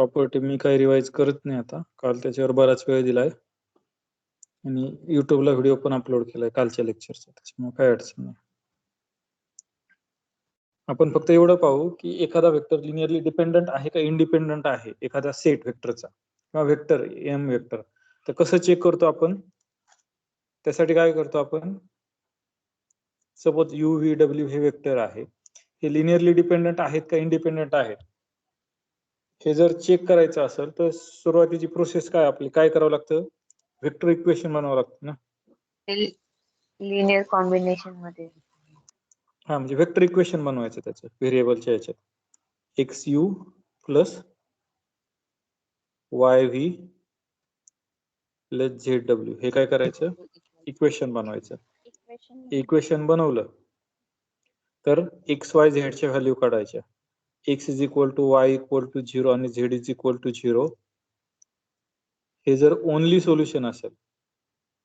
Property मी काही revise करत नाही आता, काल त्याच्यावर बराच वेळ दिलाय आणि युट्यूबला व्हिडिओ पण अपलोड केलाय कालच्या लेक्चरचा, त्याच्यामुळे काही अडचण नाही. आपण फक्त एवढं पाहू की एखादा वेक्टर लिनियरली डिपेंडंट आहे का इंडिपेंडंट आहे एखाद्या सेट वेक्टरचा किंवा वेक्टर एम वेक्टर, तर कसं चेक करतो आपण. त्यासाठी काय करतो आपण, सपोज यू व्ही डब्ल्यू हे वेक्टर आहे, हे लिनियरली डिपेंडंट आहेत का इंडिपेंडंट आहेत हे जर चेक करायचं असेल तर सुरुवातीची प्रोसेस काय आपली, काय करावं लागतं, वेक्टर इक्वेशन बनवावं लागतं ना. लिनियर कॉम्बिनेशन मध्ये हा, म्हणजे वेक्टर इक्वेशन बनवायचं त्याचं व्हेरिएबलच्या याच्यात, x u plus y v plus z डब्ल्यू हे काय करायचं, इक्वेशन बनवायचं. इक्वेशन बनवलं तर एक्स वाय झेड च्या व्हॅल्यू काढायच्या, x is equal to y equal to 0 आणि झेड इज इक्वल टू 0. हे जर ओनली सोल्युशन असेल,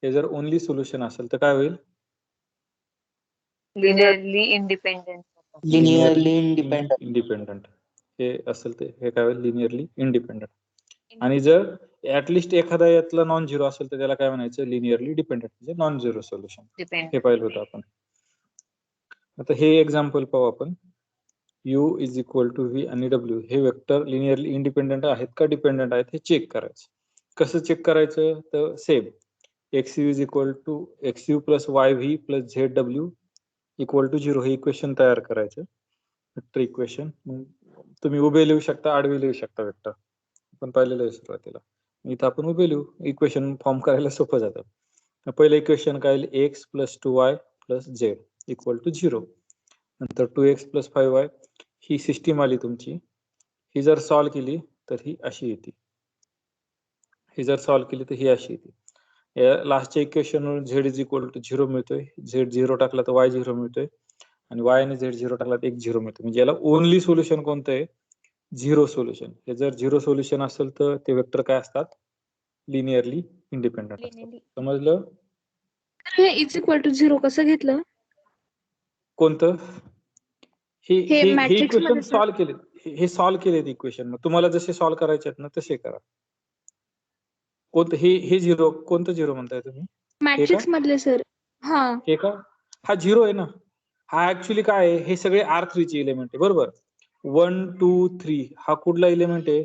हे जर ओनली सोल्युशन असेल तर काय होईल, लिनियरली इंडिपेंडेंट. इंडिपेंडंट हे असेल ते हे काय होईल, लिनियरली इंडिपेंडंट. आणि जर ऍटलिस्ट एखादा यातला नॉन झिरो असेल तर त्याला काय म्हणायचं, लिनियरली डिपेंडंट म्हणजे नॉन झिरो सोल्युशन. हे पाहिलं होतं आपण. आता हे एक्झाम्पल पाहू आपण. u is equal to v आणि डब्ल्यू हे वेक्टर लिनियरली इंडिपेंडंट आहेत का डिपेंडंट आहेत हे चेक करायचं. कसं चेक करायचं, तर same x u is equal to x u plus y v plus z डब्ल्यू इक्वल टू 0 हे इक्वेशन तयार करायचं, वेक्टर इक्वेशन. तुम्ही उभे लिहू शकता, आडवे लिहू शकता वेक्टर, आपण पाहिलेलं आहे सुरुवातीला. इथं आपण उभे लिहू, इक्वेशन फॉर्म करायला सोपं जातं. पहिलं इक्वेशन काय, x plus 2y plus z equal to 0. नंतर 2x प्लस 5y ही सिस्टीम आली तुमची. ही जर सॉल्व केली तर ही अशी येते, ही जर सॉल्व केली तर ही अशी येते. या लास्टच्या इक्वेशनवरून झेड इज इक्वल टू 0 मिळतोय, झेड 0 टाकला तर y 0 मिळतोय आणि y आणि झेड 0 टाकला तर 1 0 मिळतो. म्हणजे याला ओनली सोल्युशन कोणतं आहे, झिरो सोल्युशन. हे जर झिरो सोल्युशन असेल तर ते वेक्टर काय असतात, लिनियरली इंडिपेंडंट असतात. समजलं. हे इज इक्वल टू 0 कसं घेतलं, कोणतं, हे मॅट्रिक्स इक्वेशन मध्ये सॉल्व केले, हे सॉल्व केलेत इक्वेशन. मग तुम्हाला जसे सॉल्व करायचे आहेत ना तसे करा. कोणतं हे झिरो, कोणतं झिरो म्हणताय तुम्ही, मॅट्रिक्स मधले सर. हा हे का, हा झिरो आहे ना. हा ऍक्च्युली काय आहे, हे सगळे R3 चे एलिमेंट आहे बरोबर. 1 2 3 हा कुठला एलिमेंट आहे,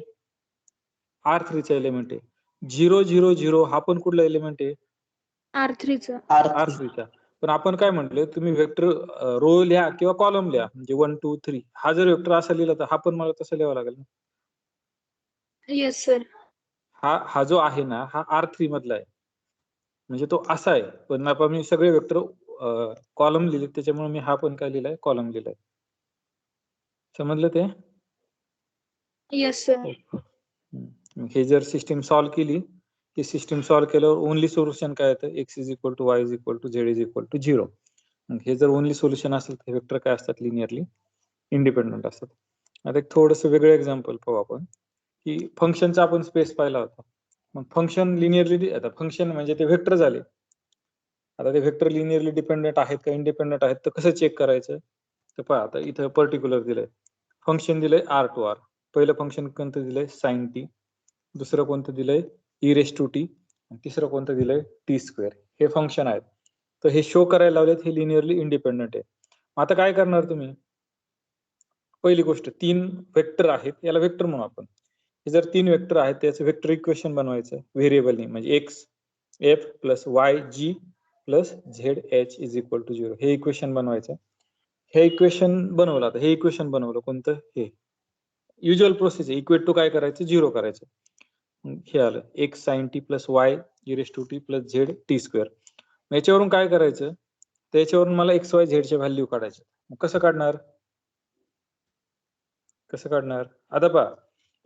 R3 चा एलिमेंट आहे. 0 0 0 हा पण कुठला एलिमेंट आहे, R3 चा. R3 चा. पण आपण काय म्हटलं, तुम्ही वेक्टर रो लिहा किंवा कॉलम लिहा, म्हणजे 1 2 3 हा जर वेक्टर असा लिहिला तर हा पण मला तसं लिहावं लागेल ना. Yes sir. हा जो आहे ना हा R3 मधला आहे, म्हणजे तो असा आहे. पण आपण मी सगळे वेक्टर कॉलम लिहिले त्याच्यामुळे मी हा पण काय लिहिलाय, कॉलम लिहिलाय. समजलं ते. Yes sir. हे जर सिस्टीम सॉल्व केली, ही सिस्टीम सॉल्व केल्यावर ओनली सोल्युशन काय येतं, x is equal to y is equal to z is equal to 0. हे जर ओनली सोल्युशन असेल तर हे वेक्टर काय असतात, लिनियरली इंडिपेंडंट असतात. आता एक थोडंसं वेगळं एक्झाम्पल पाहू आपण, की फंक्शनचा आपण स्पेस पाहिला होता. मग फंक्शन लिनियरली, आता फंक्शन म्हणजे ते वेक्टर झाले. आता ते वेक्टर लिनियरली डिपेंडंट आहेत का इंडिपेंडंट आहेत तर कसं चेक करायचं, तर पहा आता इथं पर्टिक्युलर दिलंय, फंक्शन दिलंय R2R. पहिलं फंक्शन कोणतं दिलंय, साइन टी. दुसरं कोणतं दिलंय, ई रेस टू टी. तिसरं कोणतं दिलंय, टी स्क्वेअर. हे फंक्शन आहेत. तर हे शो करायला लावलेत हे लिनियरली इंडिपेंडंट आहे. आता काय करणार तुम्ही, पहिली गोष्ट 3 वेक्टर आहेत, याला वेक्टर म्हणू आपण. हे जर 3 वेक्टर आहेत त्याचं वेक्टर इक्वेशन बनवायचं व्हेरिएबलनी, म्हणजे x f plus y g plus z h is equal to 0 हे इक्वेशन बनवायचं. हे इक्वेशन बनवलं, आता हे इक्वेशन बनवलं कोणतं, हे युज्युअल प्रोसेस आहे. इक्वेट टू काय करायचं, 0 करायचं. हे आलं x sine t plus y e raise to t plus z t square. याच्यावरून काय करायचं, त्याच्यावरून मला एक्स वाय झेडच्या व्हॅल्यू काढायच्या. मग कसं काढणार, कसं काढणार, आता पहा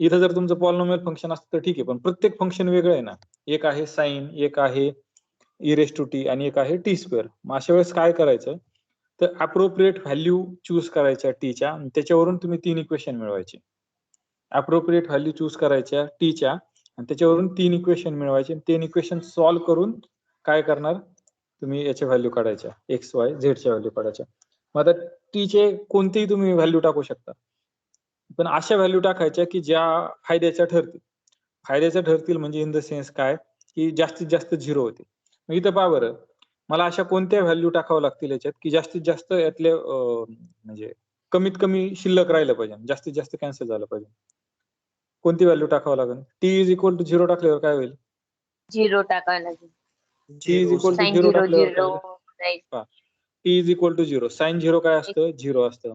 इथं जर तुमचं पॉलिनॉमियल फंक्शन असतं तर ठीक आहे, पण प्रत्येक फंक्शन वेगळं आहे ना. एक आहे साइन, एक आहे ई रेस टू टी आणि एक आहे टी स्क्वेअर. मग अशा वेळेस काय करायचं, तर अप्रोप्रिएट व्हॅल्यू चूज करायच्या टीच्या, त्याच्यावरून तुम्ही 3 इक्वेशन मिळवायचे. अप्रोप्रिएट व्हॅल्यू चूज करायच्या टीच्या आणि त्याच्यावरून 3 इक्वेशन मिळवायचे. 3 इक्वेशन सॉल्व करून काय करणार तुम्ही, याच्या व्हॅल्यू काढायच्या, एक्स वाय झेडच्या व्हॅल्यू काढायच्या. मग आता टीचे कोणतेही तुम्ही व्हॅल्यू टाकू शकता. पण अशा व्हॅल्यू टाकायच्या की ज्या फायद्याच्या ठरतील. फायद्याच्या ठरतील म्हणजे इन द सेन्स काय, की जास्तीत जास्त 0 होते. मग इथं पहा बरं, मला अशा कोणत्या व्हॅल्यू टाकाव्या लागतील याच्यात, की जास्तीत जास्त यातले म्हणजे कमीत कमी शिल्लक राहिलं पाहिजे, जास्तीत जास्त कॅन्सल झालं पाहिजे. कोणती व्हॅल्यू टाकावं लागेल? t = 0 टाकल्यावर काय होईल? 0 टाकावं लागेल. t = साइन 0 0 टाकल्यावर काय 0 होईल? राईट. पहा, t = 0. साइन 0 काय असतं? 0 असतं.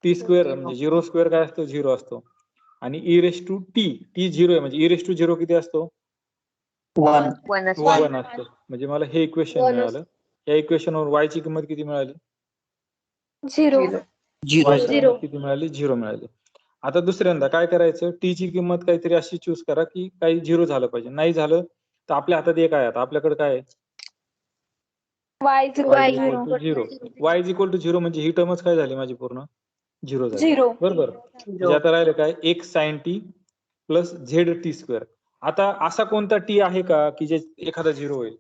t स्क्वेअर म्हणजे 0 स्क्वेअर काय असतं? 0 असतो. आणि t 0 आहे म्हणजे e0 किती असतो? 1. 1 असतो. 1 असतो. म्हणजे मला हे इक्वेशन मिळालं. या इक्वेशनवर y ची किंमत किती मिळाली? 0. 0. y ची 0. किंमत किती मिळाली? 0 मिळाली. आता दुसऱ्यांदा काय करायचं? t ची किंमत काहीतरी अशी चूज करा की काही 0 झालं पाहिजे. नाही झालं तर आपल्या हातात एक आहे. आता आपल्याकडे काय आहे? y y = = 0. y = 0 म्हणजे ही टर्मच काय झाली माझी पूर्ण? 0 झाली. 0. बरोबर. म्हणजे आता राहिलं काय? x sin t plus zt². आता असा कोणता t आहे का की जे एखादा 0 होईल?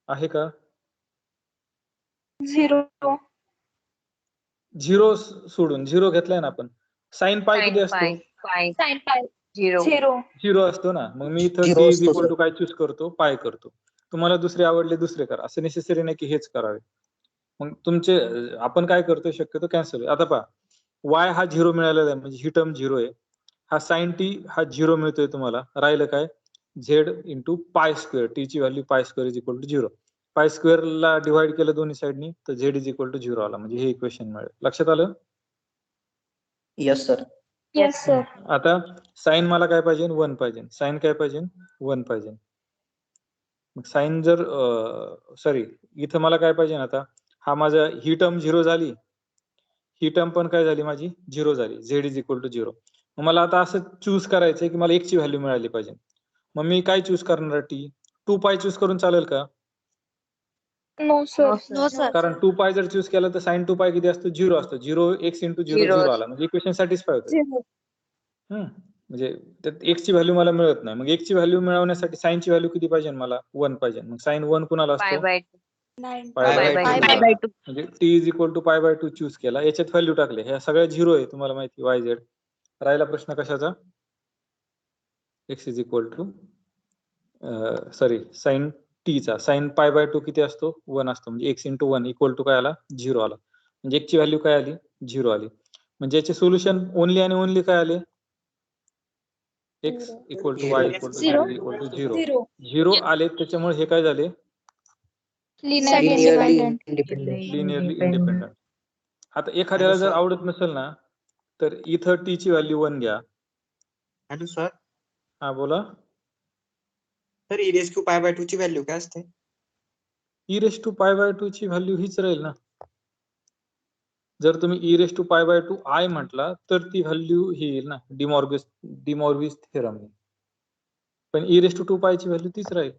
आहे का? 0. 0 सोडून 0 घेतलाय ना आपण. sin पाय साइन किती असतो? पाय sin π 0. 0. 0 असतो ना. मग मी इथं Zero t असतो, = sir. काय चूज करतो? पाय करतो. तुम्हाला दुसरे आवडले दुसरे करा. असं नेसेसरी नाही की हेच करावे. मग तुमचे आपण काय करतो शक्यतो कॅन्सल. आता पहा, y हा 0 मिळालेला आहे म्हणजे ही टर्म 0 आहे. हा sin t हा 0 मिळतोय तुम्हाला. राहिलं काय? z × π². t ची व्हॅल्यू π² = 0. π² ला डिव्हाइड केलं दोन्ही साइडनी तर z = 0 आला. म्हणजे हे इक्वेशन मिळेल. लक्षात आलं? Yes, sir. Yes, sir. आता साइन मला काय पाहिजे? 1 पाहिजे. साइन काय पाहिजे? 1 पाहिजे. मग साइन जर सॉरी इथं मला काय पाहिजे आता? हा माझा ही टर्म 0 झाली. ही टर्म पण काय झाली माझी? 0 झाली. z = 0. मग मला आता असं चूज करायचंय की मला 1 ची व्हॅल्यू मिळाली पाहिजे. मग मी काय चूज करणार t? 2π चूज करून चालेल का? No, sir. No, sir. कारण 2π जर चूज केलं तर sin 2π किती असतो? 0 असतो. 0 x × 0 0 0 आला. म्हणजे इक्वेशन सॅटिस्फाय होतं. 0. म्हणजे त्यात x ची व्हॅल्यू मला मिळत नाही. मग x ची व्हॅल्यू मिळवण्यासाठी sin ची व्हॅल्यू किती पाहिजे मला? 1 पाहिजे. मग sin 1 कुणाला पाय असतो? बाय 9. π/2. म्हणजे t = π/2 चूज केला. याच्यात व्हॅल्यू टाकले. ह्या सगळ्या 0 आहे तुम्हाला माहिती y z. राहिला प्रश्न कशाचा? x सॉरी sin t चा. sin π/2 किती असतो? 1 असतो. म्हणजे x × 1 = काय आला? 0 आला. म्हणजे x ची व्हॅल्यू काय आली? 0 आली. म्हणजे याचे सोल्युशन ओन्ली आणि ओन्ली काय आले? x = y = 0. 0. 0. 0 आले त्याच्यामुळे हे काय झाले? Linearly Linearly independent. independent. Linearly independent. आता एखाद्याला जर आवडत नसेल ना तर इथं t ची व्हॅल्यू 1 घ्या. Hello sir. हा बोला. सर e⁻² ची व्हॅल्यू काय असते? e⁻² ची व्हॅल्यू हीच राहील ना. जर तुम्ही e⁻² I म्हटला तर ती व्हॅल्यू ही येईल ना, डिमॉर्विस थेरम. पण e⁻² ची व्हॅल्यू तीच राहील.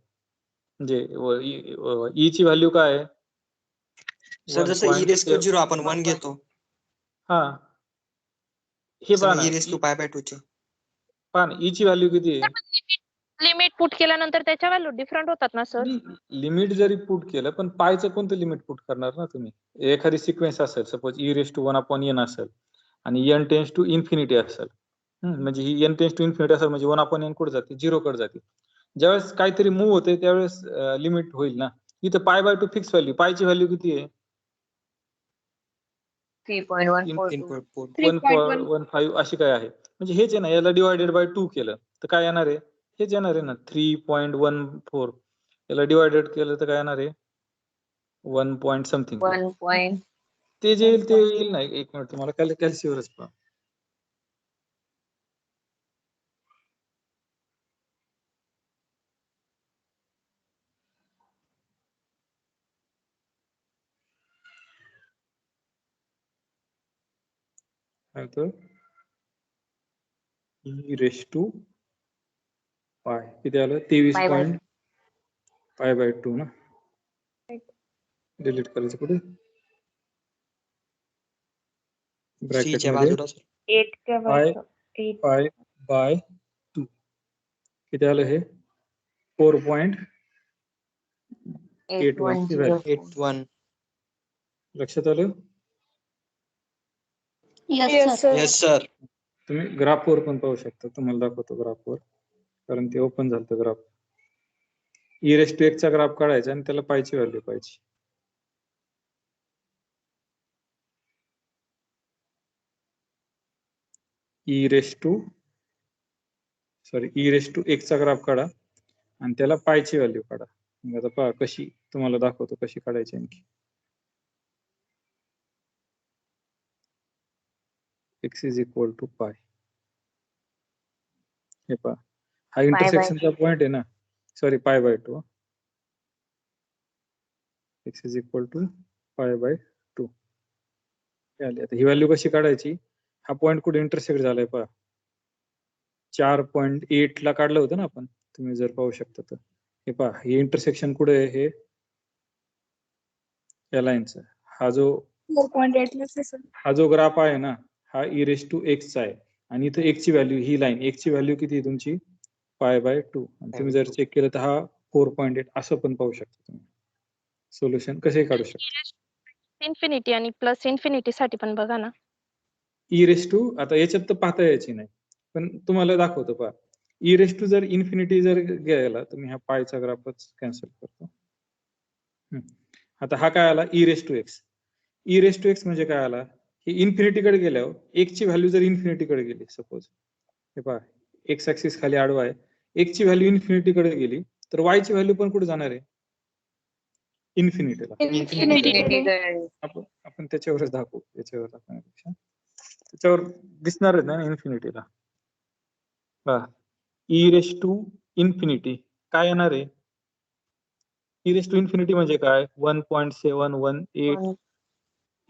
म्हणजे e ची व्हॅल्यू काय आहे? सर जसं e⁻0 आपण 1 घेतो. हा हे तसं पहा मग ना, e⁻² ची पहा ना, e ची व्हॅल्यू किती आहे? लिमिट पुट केल्यानंतर त्याच्या व्हॅल्यू डिफरंट होतात ना सर? लिमिट जरी पुट केलं पण पायचं कोणतं लिमिट पुट करणार ना तुम्ही? एखादी सिक्वेन्स असेल, सपोज e⁻1/n असेल आणि n टेन्स टू इन्फिनिटी असेल. म्हणजे ही n टेन्स टू इन्फिनिटी असेल म्हणजे 1/n कुठे जाते? 0 कडे जाते. ज्यावेळेस काहीतरी मूव्ह होते त्यावेळेस लिमिट होईल ना. इथं π/2 फिक्स व्हॅल्यू. पायची व्हॅल्यू किती आहे? 3.142. 1.15 अशी काय आहे. म्हणजे हेच आहे ना, याला डिवायडेड बाय 2 केलं तर काय येणार आहे? हेच येणार आहे ना, 3.14. याला डिवायडेड केलं तर काय येणार आहे? 1 पॉइंट समथिंग. 1. ते जे येईल ते येईल ना. एक मिनिट तुम्हाला कॅल्सीवरच पहा. काय तर e⁻π किती आलं? 23.π/2 ना. डिलीट करायचं कुठे? ब्रॅकेट च्या मध्ये बाजूला सर. 8 ठेवायचं. 8. π/2 किती आलं हे? 4.81 ची व्हॅल्यू. 810. 81. लक्षात आलं? Yes, sir. Yes sir. तुम्ही ग्राफवर पण पाहू शकता, तुम्हाला दाखवतो ग्राफवर, कारण ते ओपन झालं ग्राफ. e⁻x चा ग्राफ काढायचा आणि त्याला पायची व्हॅल्यू पाहिजे. e⁻x चा ग्राफ काढा आणि त्याला पायची व्हॅल्यू काढा. मग आता पहा कशी, तुम्हाला दाखवतो कशी काढायची आणखी. x इज इक्वल टू पाय. हे पहा, हा इंटरसेक्शनचा पॉइंट आहे ना, sorry pi by 2. x is equal to pi by 2. आता ही व्हॅल्यू कशी काढायची? हा पॉइंट कुठे इंटरसेक्ट झालाय पहा, 4.8 ला काढलं होतं ना आपण, तुम्ही जर पाहू शकता तर. हे पहा, हे इंटरसेक्शन कुठे आहे? हे या लाईनचं. हा जो 4.8 हा जो ग्राफ आहे ना, हा e⁻x चा आहे आणि इथं x ची व्हॅल्यू, ही लाईन x ची व्हॅल्यू किती आहे तुमची? पाय बाय 2. आणि तुम्ही जर चेक केलं तर हा 4.8 असं पण पाहू शकता तुम्ही. सोल्युशन कसे काढू शकता? इन्फिनिटी आणि प्लस इन्फिनिटी साठी पण बघा ना. आता याच्यात तर पाहता यायची नाही, पण तुम्हाला दाखवतो पहा. जर इन्फिनिटी जर गेला तर मी हा पायचा ग्राफच कॅन्सल करतो. आता हा काय आला? e⁻x म्हणजे काय आला? हे इन्फिनिटीकडे गेल्यावर x ची व्हॅल्यू जर इन्फिनिटीकडे गेली, सपोज हे पहा x ऍक्सिस खाली आडवा आहे, x ची व्हॅल्यू इन्फिनिटीकडे गेली तर y ची व्हॅल्यू पण कुठे जाणार आहे? इन्फिनिटीला. आपण त्याच्यावरच दाखवू, त्याच्यावर दाखवण्यापेक्षा त्याच्यावर दिसणार आहे ना इन्फिनिटीला. e⁻∞ काय येणार आहे? e⁻∞ म्हणजे काय? 1.718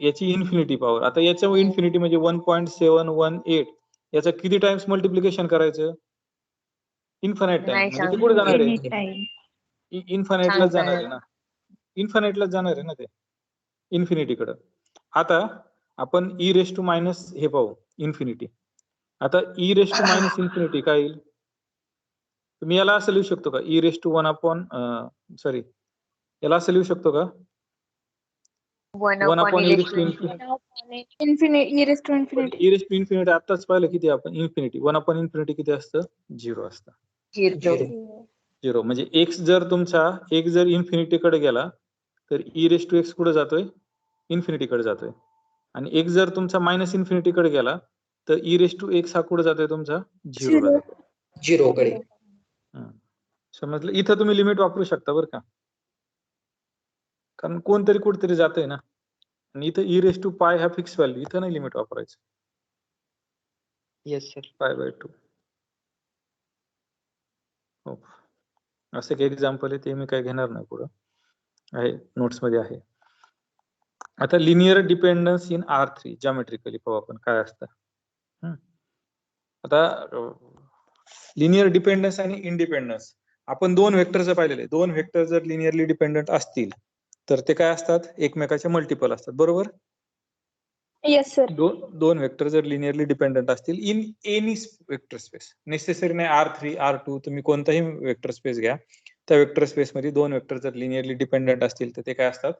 याची इन्फिनिटी पॉवर. आता याच्या इन्फिनिटी म्हणजे 1.718 याचा किती टाइम्स मल्टिप्लिकेशन करायचं? Infinite time. म्हणजे ते कुठे जाणार आहे? इन्फानाइटलाच जाणार आहे ना, इन्फानाइटलाच जाणार आहे ना ते, इन्फिनिटीकडे. आता आपण e⁻⁻ हे पाहू, इन्फिनिटी. आता e⁻∞ काय येईल? तुम्ही याला असं लिहू शकतो का? याला असं लिहू शकतो का? 1/e⁻∞. आताच पाहिलं किती आपण इन्फिनिटी. 1/∞ किती असतं? 0 असतं. 0 म्हणजे x जर तुमचा इन्फिनिटीकडे गेला तर e⁻x कुठे जातोय? इन्फिनिटीकडे जातोय. आणि x जर तुमचा -इन्फिनिटीकडे गेला तर e⁻x हा कुठे जातोय तुमचा? 0 ला जातोय. 0 कडे. समजलं? इथं तुम्ही लिमिट वापरू शकता बरं का, कारण कोणतरी कुठेतरी जातंय ना. आणि इथं e⁻π हा फिक्स व्हॅल्यू, इथं नाही लिमिट वापरायचं. Yes sir. पाय बाय 2. हो, असं एक एक्झाम्पल आहे, ते मी काय घेणार नाही पुढं, आहे नोट्स मध्ये आहे. आता लिनियर डिपेंडन्स इन R3 जॉमेट्रिकली पाहू आपण काय असतं. आता लिनियर डिपेंडन्स आणि इंडिपेंडन्स आपण 2 व्हेक्टरचं पाहिलेलं आहे. 2 व्हेक्टर जर लिनियरली डिपेंडंट असतील तर ते काय असतात? एकमेकाचे मल्टिपल असतात, बरोबर? Yes, sir. 2 व्हेक्टर जर लिनियरली डिपेंडंट असतील in any vector space, necessary नाही R3 R2, तुम्ही कोणताही वेक्टर स्पेस घ्या, त्या वेक्टर स्पेस मध्ये 2 वेक्टर जर लिनियरली डिपेंडंट असतील तर ते काय असतात?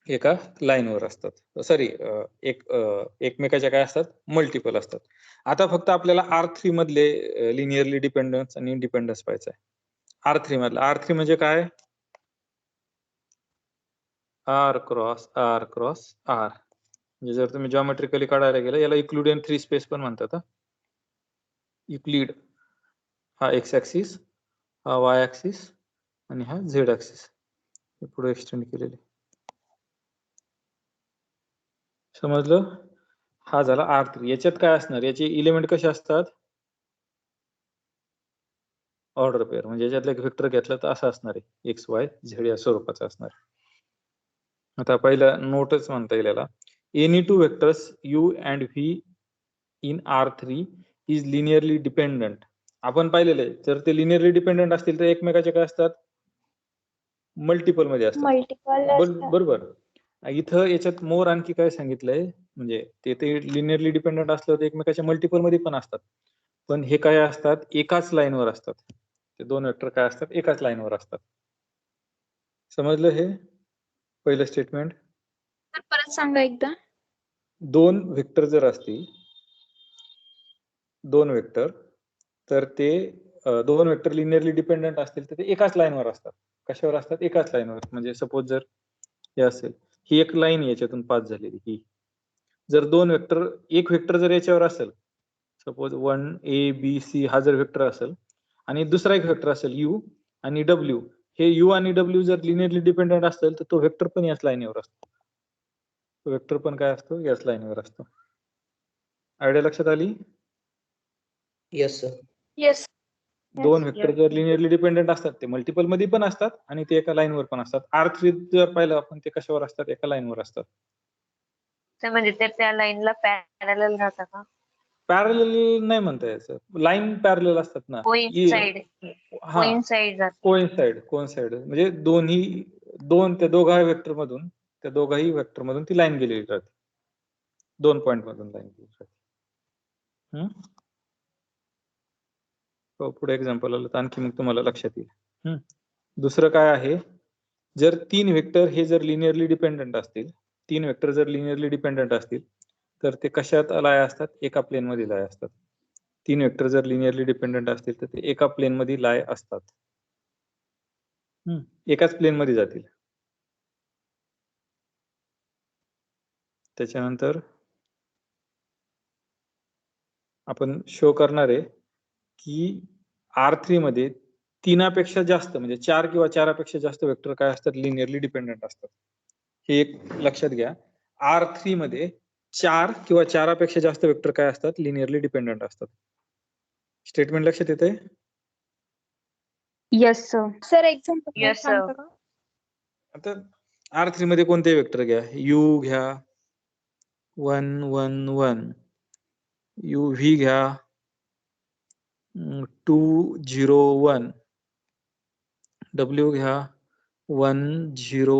एका लाईनवर असतात, सॉरी एकमेकाच्या काय असतात? मल्टिपल असतात. आता फक्त आपल्याला R3 मधले लिनियरली डिपेंडन्स आणि इंडिपेंडन्स पाहायचं आहे. R3 मधला, R3 म्हणजे काय? R cross R cross R. म्हणजे जर तुम्ही जॉमेट्रिकली काढायला गेलं, याला युक्लिडियन 3 स्पेस पण म्हणतात. युक्लिड हा x ऍक्सिस, हा y ऍक्सिस आणि हा z ऍक्सिस हे पुढे एक्सटेंड केलेले. समजलं? हा झाला R3. याच्यात काय असणार? याचे एलिमेंट कसे असतात? Order pair. म्हणजे याच्यातलं एक वेक्टर घेतलं तर असं असणार आहे, x y z या स्वरूपाचं असणार. आता पहिलं नोटच म्हणता येईल याला. Any 2 vectors u and v in R3 is linearly dependent. आपण पाहिलेलं आहे, जर ते लिनियरली डिपेंडंट असतील तर एकमेकाचे काय असतात? मल्टिपल मध्ये असतात. Multiple. बरोबर. इथं याच्यात मोर आणखी काय सांगितलंय, म्हणजे ते लिनियरली डिपेंडंट असलं तर एकमेकाच्या मल्टिपल मध्ये पण असतात, पण हे काय असतात? एकाच लाईनवर असतात. ते 2 वेक्टर काय असतात? एकाच लाईनवर असतात. समजलं हे पहिलं स्टेटमेंट? परत सांगा एकदा. दोन वेक्टर जर असतील, दोन वेक्टर, तर ते दोन वेक्टर लिनियरली डिपेंडंट असतील तर ते एकाच लाईनवर असतात. कशावर असतात? एकाच लाईनवर. म्हणजे सपोज जर हे असेल, ही एक लाईन याच्यातून पास झालेली, ही जर दोन वेक्टर, एक वेक्टर जर याच्यावर असेल, सपोज 1 A B C हा जर वेक्टर असेल आणि दुसरा एक वेक्टर असेल U आणि W, हे U आणि W जर लिनियरली डिपेंडंट असेल तर तो वेक्टर पण याच लाईनवर असतो. तो वेक्टर पण काय असतो? याच लाईनवर असतो. आयडिया लक्षात आली? Yes, sir. येस. दोन वेक्टर जर लिनियरली डिपेंडंट असतात ते मल्टिपल मध्ये पण असतात आणि ते एका लाईनवर पण असतात. R3 जर पाहिलं आपण ते कशावर असतात? एका लाईनवर असतात. तर म्हणजे ते त्या लाईनला पॅरलल राहतात का? पॅरलल नाही म्हणता यायचं, लाईन पॅरलल असतात ना. कोइन्साइड हा, कोइन्साइड जातात. कोइन्साइड म्हणजे दोन त्या दोघा वेक्टर मधून, त्या दोघाही वेक्टर मधून ती लाईन गेलेली राहते. 2 पॉइंट मधून लाईन गेलेली राहते. पुढे एक्झाम्पल आलं तर आणखी मग तुम्हाला लक्षात येईल. दुसरं काय आहे? जर तीन वेक्टर हे जर लिनियरली डिपेंडंट असतील, तीन वेक्टर जर लिनियरली डिपेंडंट असतील तर ते कशात लाय असतात? एका प्लेन मध्ये लाय असतात. तीन वेक्टर जर लिनियरली डिपेंडंट असतील तर ते एका प्लेन मध्ये लाय असतात. एकाच प्लेन मध्ये जातील. त्याच्यानंतर आपण शो करणार आहे की R3 मध्ये तीनापेक्षा जास्त म्हणजे 4 किंवा 4पेक्षा जास्त वेक्टर काय असतात? लिनियरली डिपेंडंट असतात. हे एक लक्षात घ्या. R3 मध्ये 4 किंवा 4पेक्षा जास्त वेक्टर काय असतात? लिनियरली डिपेंडंट असतात. स्टेटमेंट लक्षात येतंय? Yes sir. Sir example Yes, sir. सांगता का? आता R3 मध्ये कोणते वेक्टर घ्या? U घ्या 1 1 1, UV घ्या 2 0 1, W घ्या 1 0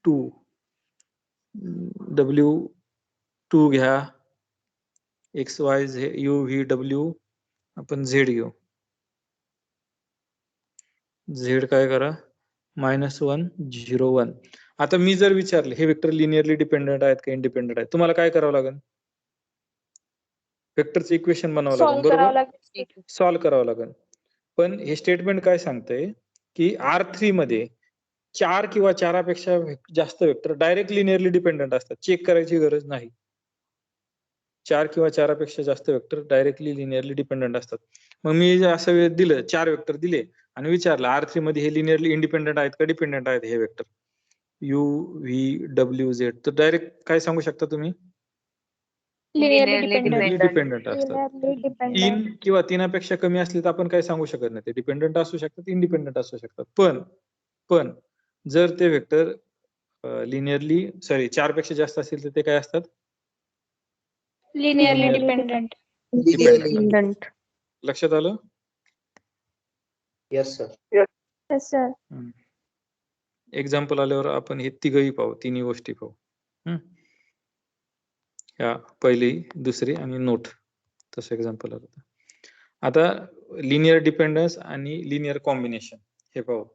2, W2 घ्या X Y Z U V W, आपण Z घेऊ. Z काय करा? -1 0 1. आता मी जर विचारले हे वेक्टर लिनियरली डिपेंडंट आहेत का इंडिपेंडंट आहेत, तुम्हाला काय करावं लागेल? वेक्टरचं इक्वेशन बनावं लागेल, सॉल्व्ह करावं बरोबर? लागेल. सॉल्व्ह करावं लागेल. पण हे स्टेटमेंट काय सांगतंय की R3 मध्ये 4 किंवा 4पेक्षा जास्त वेक्टर डायरेक्ट लिनियरली डिपेंडंट असतात. चेक करायची गरज नाही. 4 किंवा 4पेक्षा जास्त वेक्टर डायरेक्टली लिनियरली डिपेंडंट असतात. मग मी असं दिलं 4 वेक्टर दिले आणि विचारलं R3 मध्ये हे लिनियरली इंडिपेंडंट आहेत का डिपेंडंट आहेत हे vector U V W Z, तर डायरेक्ट काय सांगू शकता तुम्ही? Linearly Linearly dependent. डिपेंडंट असतात. Linearly dependent. 3 किंवा 3पेक्षा कमी असले तर आपण काय सांगू शकत नाही. ते डिपेंडंट असू शकतात, इंडिपेंडंट असू शकतात. पण जर ते वेक्टर लिनियरली 4पेक्षा जास्त असतील तर ते काय असतात? Linearly Linearly dependent. डिपेंडंट. लक्षात आलं? Yes, sir. Yes sir. Example आल्यावर आपण हे तिघही पाहू, तिन्ही गोष्टी पाहू. या पहिली, दुसरी आणि नोट, तसं एक्झाम्पल आलं. आता लिनियर डिपेंडन्स आणि लिनियर कॉम्बिनेशन हे पाहू.